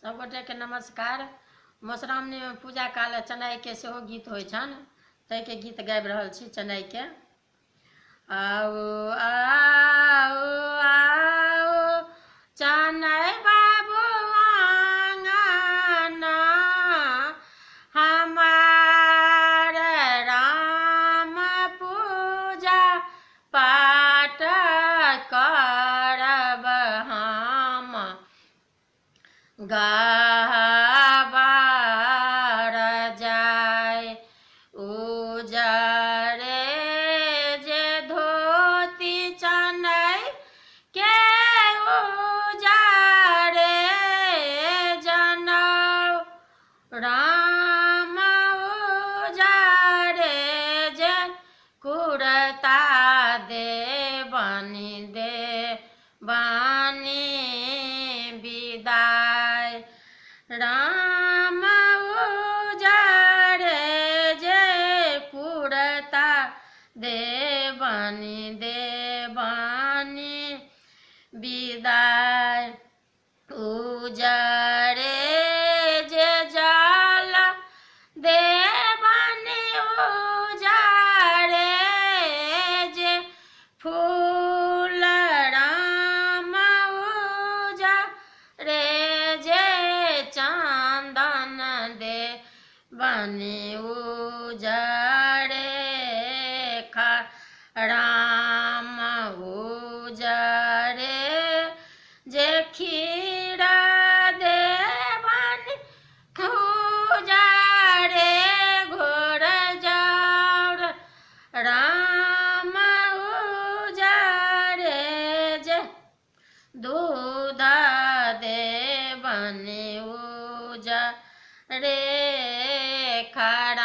सबगोटे के नमस्कार। मधुश्रावणी में पूजा काल चनाई के सेहो गीत होइ छन, तै के गीत गाबि रहल छी चनाई के। आओ आओ आओ चनाई बाबू आंगना, हमार राम पूजा पाठ करब हम, गाबार जाय उजरे जे धोती चनई के, उजरे जनौ राम, उजरे जे कुरता दे बानी विदाय, राम उजरे जे कुरता देवानी विदाय, उजरे जे जल देवानी, उजरे जे फूल राम, उजरे जे चंदन देवानी, उजरे राम, उजरे जे खीर देवानी, उजरे घोर जौर राम, उजरे जे दूध देवानी, उजरे खरा